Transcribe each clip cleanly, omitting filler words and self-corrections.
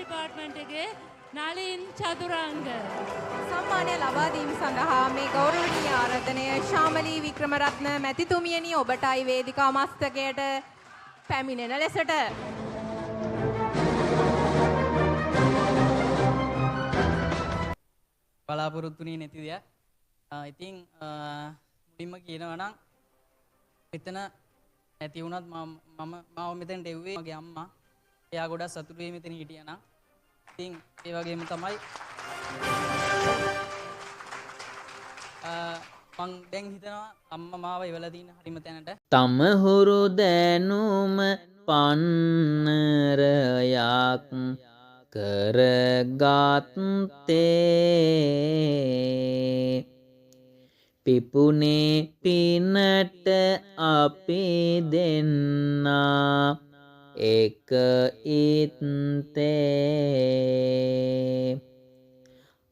Department එකේ නලින් චතුරංග සම්මානය ලබා දීම සඳහා මේ ගෞරවනීය ආරාධනය ශාමලී වික්‍රමරත්න මැතිතුමියනි ඔබටයි වේදිකා මස්තකයට පැමිණෙන ලෙසට බලාපොරොත්තුනේ නැති දෙයක්. ඉතින් මුලින්ම කියනවා නම් එතන නැති වුණත් මාව මෙතනට එව්වේ මගේ අම්මා. එයා ගොඩක් සතුටු වෙයි මෙතන හිටියා නම්. ඉතින් ඒ වගේම තමයි මං දැන් හිතනවා අම්මා මාව එවලා තියෙන හරිම තැනට. තම හුරු දැනුම පන්නරයක් කරගත්තේ පිපුනේ පිනට අපි දෙන්නා එක ඉත්තේ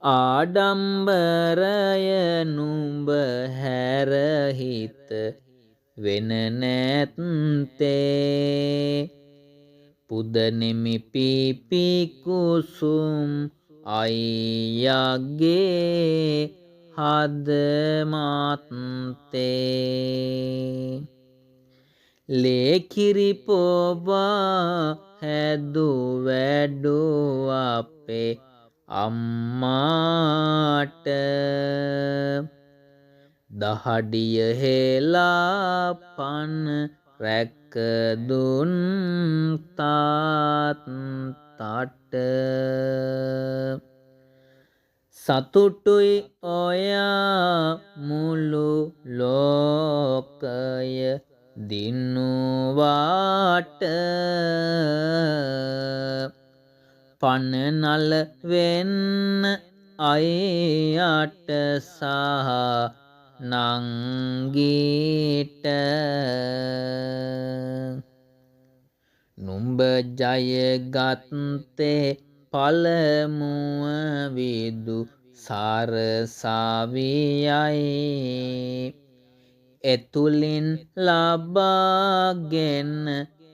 ආඩම්බරය නුඹ හැරහිත වෙන නැත්තේ පුදනෙමි පිපි කුසුම් අයියගේ හද මාත්තේ ලේකිරි පොබා හැදු වැඩු අපේ අම්මාට දහඩිය හෙලා පන රැකදුන් තාත්තට සතුටුයි ඔයා මුළු ලෝකය දිනුවාට පනනල වෙන්න අයියට සහ නංගීට නුඹ ජයගත්තේ පළමුව විදු සරසවියයි එතුලින් ලබාගෙන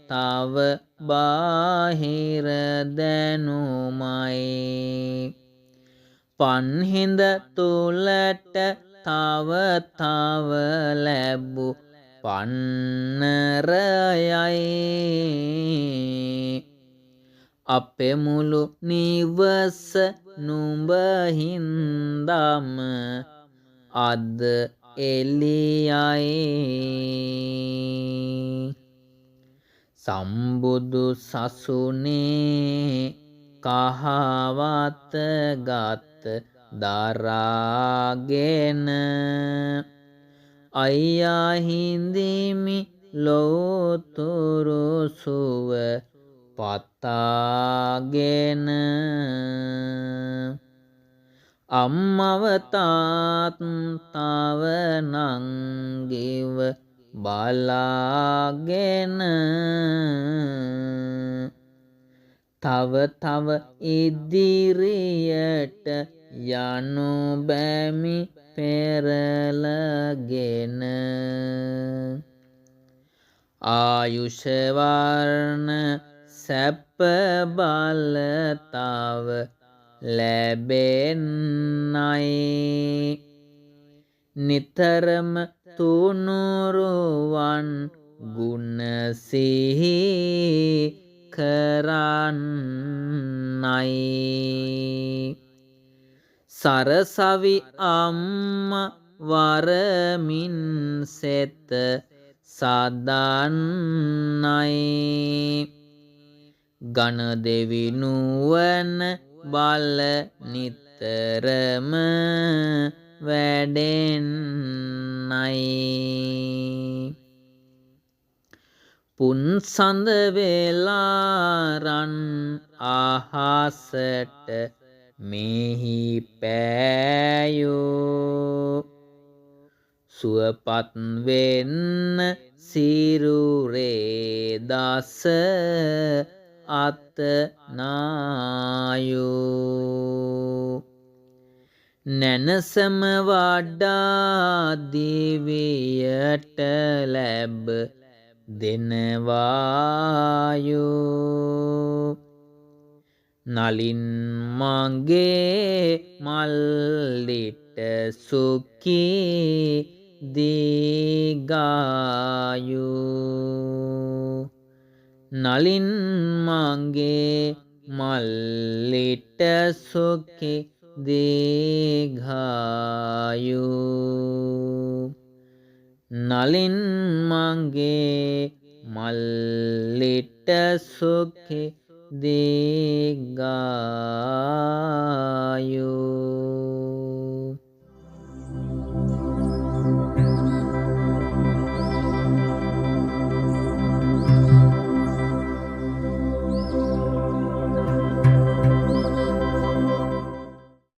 තව බාහිර දැනුමයි පන්හිඳ තුලට තව තව ලැබු පන්නරයයි අපේ මුළු නිවස නුඹ හින්දම අද එලියයි සම්බුදු සසුනේ කහවත ගත දරාගෙන අයියා හිඳිමි ලෝතුරු සුව පතාගෙන අම්මව තාත්තව නංගිව බලාගෙන තව තව ඉදිරියට යනු බැමි පෙරලගෙන ආයුෂවර්ණ සැප බලතාව ලැබෙන්නයි නිතරම තුනුරුවන් ගුණ සිහි කරන්නයි සරසවි අම්මා වරමින් සෙත සදන්නයි ගණ දෙවි නුවණ බල නිතරම වැඩෙන්නයි පුන්සඳ වේලාරන් අහසට මෙහි පෑයෝ සුවපත් වෙන්න සිරුරේ දස අත නායෝ නැනසම වඩා දිවියට ලැබ දෙනවායෝ නලින් මගේ මල්ලිට සුඛී දීගායු නලින් මගේ මල්ලිට සුඛී දීඝායු නලින් මගේ මල්ලිට සුඛී දීඝායු